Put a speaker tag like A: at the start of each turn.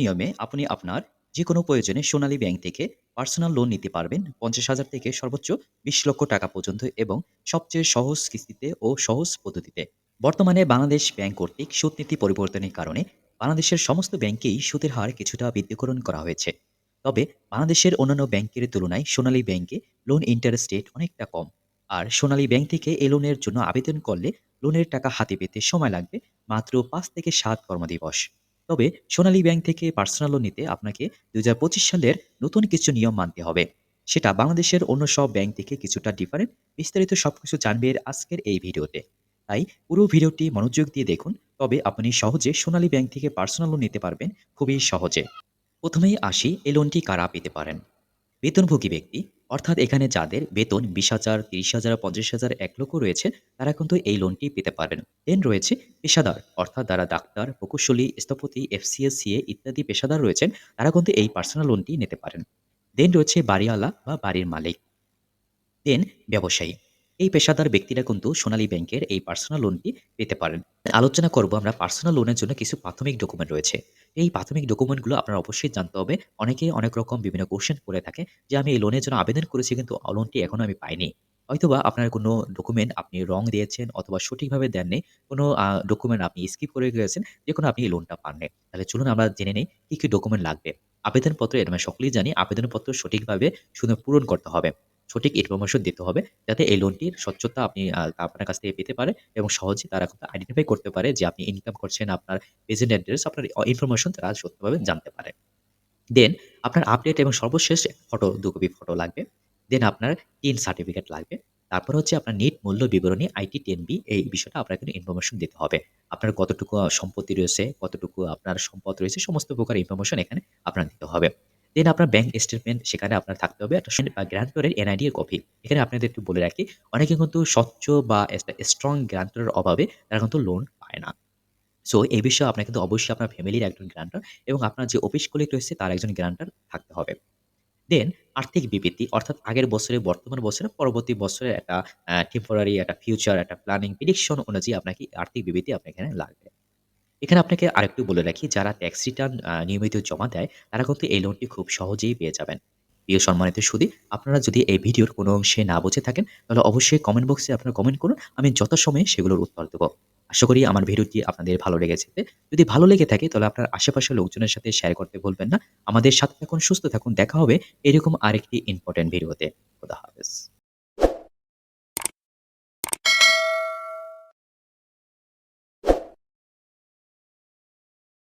A: নিয়মে আপনি আপনার যেকোনো প্রয়োজনে সোনালী ব্যাংক থেকে পার্সোনাল লোন নিতে পারবেন ৫০,০০০ থেকে সর্বোচ্চ ২০ লক্ষ টাকা পর্যন্ত এবং সবচেয়ে সহজ কিস্তিতে ও সহজ পদ্ধতিতে। বর্তমানে বাংলাদেশ ব্যাংক কর্তৃক সুদ নীতি পরিবর্তনের কারণে বাংলাদেশের সমস্ত ব্যাংকেই সুদের হার কিছুটা বৃদ্ধিকরণ করা হয়েছে। তবে বাংলাদেশের অন্যান্য ব্যাংকের তুলনায় সোনালী ব্যাংকে লোন ইন্টারেস্ট রেট অনেকটা কম। আর সোনালী ব্যাংক থেকে এই লোনের জন্য আবেদন করলে লোনের টাকা হাতে পেতে সময় লাগবে মাত্র ৫ থেকে ৭ কর্মদিবস। তবে সোনালী ব্যাংক থেকে পার্সোনাল লোন নিতে আপনাকে ২০২৫ সালের নতুন কিছু নিয়ম মানতে হবে। সেটা বাংলাদেশের অন্য সব ব্যাংক থেকে কিছুটা ডিফারেন্ট। বিস্তারিত সবকিছু জানবেন আজকের এই ভিডিওতে। তাই পুরো ভিডিওটি মনোযোগ দিয়ে দেখুন, তবে আপনি সহজে সোনালী ব্যাংক থেকে পার্সোনাল লোন নিতে পারবেন খুবই সহজে। প্রথমেই আসি, এই লোনটি কারা পেতে পারেন। বেতনভোগী ব্যক্তি, অর্থাৎ এখানে যাদের বেতন ২০,০০০, ৩০,০০০, ৫০,০০০, ১ লক্ষ রয়েছে, তারা কিন্তু এই লোনটি পেতে পারবেন। দেন রয়েছে পেশাদার, অর্থাৎ যারা ডাক্তার, প্রকৌশলী, স্থপতি, এফসিএস, সিএ ইত্যাদি পেশাদার রয়েছেন, তারা কিন্তু এই পার্সোনাল লোনটি নিতে পারেন। দেন রয়েছে বাড়িওয়ালা বা বাড়ির মালিক। দেন ব্যবসায়ী। এই পেশাদার ব্যক্তিরা কিন্তু সোনালী ব্যাংকের এই পার্সোনাল লোনটি পেতে পারেন। আলোচনা করব আমরা পার্সোনাল লোনের জন্য কিছু প্রাথমিক ডকুমেন্ট রয়েছে। এই প্রাথমিক ডকুমেন্টগুলো আপনার অবশ্যই জানতে হবে। অনেকেই অনেক রকম বিভিন্ন কোয়েশ্চেন করে থাকে যে, "আমি এই লোনের জন্য আবেদন করেছি কিন্তু লোনটি এখনো আমি পাইনি।" হয়তোবা আপনার কোনো ডকুমেন্ট আপনি রং দিয়েছেন অথবা সঠিকভাবে দেননি। কোনো ডকুমেন্ট আপনি স্কিপ করে গিয়েছেন, যে কোনো আপনি এই লোনটা পাননি। তাহলে চলুন আমরা জেনে নেই কি ডকুমেন্ট লাগবে। আবেদনপত্র, এটা আমরা সকলেই জানি, আবেদনপত্র সঠিকভাবে পূরণ করতে হবে। সঠিক ইনফরমেশন দিতে হবে, যাতে এই লোনটির স্বচ্ছতা আপনি আপনার কাছ থেকে পেতে পারে এবং সহজে তারা কিন্তু আইডেন্টিফাই করতে পারে যে আপনি ইনকাম করছেন, আপনার প্রেজেন্ট অ্যাড্রেস, আপনার ইনফরমেশন তারা সত্যভাবে জানতে পারে। দেন আপনার আপডেট এবং সর্বশেষ ফটো, ২ কপি ফটো লাগবে। দেন আপনার টিন সার্টিফিকেট লাগবে। তারপর হচ্ছে আপনার নিট মূল্য বিবরণী আইটি 10B, এই বিষয়টা আপনার কিন্তু ইনফরমেশন দিতে হবে। আপনার কতটুকু সম্পত্তি রয়েছে, কতটুকু আপনার সম্পদ রয়েছে, সমস্ত প্রকার ইনফরমেশন এখানে আপনার দিতে হবে। দেন আপনার ব্যাংক স্টেটমেন্ট সেখানে আপনার থাকতে হবে। একটা গ্রান্টরের এনআইডি এর কপি। এখানে আপনাদের একটু বলে রাখি, অনেকে কিন্তু স্বচ্ছ বা একটা স্ট্রং গ্রান্টর এর অভাবে তারা কিন্তু লোন পায় না। সো এই বিষয়ে আপনার কিন্তু অবশ্যই আপনার ফ্যামিলির একজন গ্রান্টার এবং আপনার যে অফিস কলিগ রয়েছে তার একজন গ্রান্টার থাকতে হবে। দেন আর্থিক বিবৃতি, অর্থাৎ আগের বছরে, বর্তমান বছরে, পরবর্তী বছরের একটা টেম্পোরারি একটা ফিউচার একটা প্ল্যানিং প্রেডিকশন অনুযায়ী আপনাকে আর্থিক বিবৃতি আপনার এখানে লাগবে। এখানে আপনাকে আরেকটু বলে রাখি, যারা ট্যাক্স রিটার্ন নিয়মিত জমা দেয়, তারা কিন্তু এই লোনটি খুব সহজেই পেয়ে যাবেন। প্রিয় সম্মানিত সুধী, আপনারা যদি এই ভিডিওর কোনো অংশে না বুঝে থাকেন, তাহলে অবশ্যই কমেন্ট বক্সে আপনারা কমেন্ট করুন। আমি যথাসময়ে সেগুলোর উত্তর দেব। আশা করি আমার ভিডিওটি আপনাদের ভালো লেগেছে। যদি ভালো লেগে থাকে তাহলে আপনার আশেপাশের লোকজনের সাথে শেয়ার করতে ভুলবেন না। আমাদের সাথে থাকুন, সুস্থ থাকুন। দেখা হবে এরকম আরেকটি ইম্পোর্টেন্ট ভিডিওতে। খোদা হাফেজ।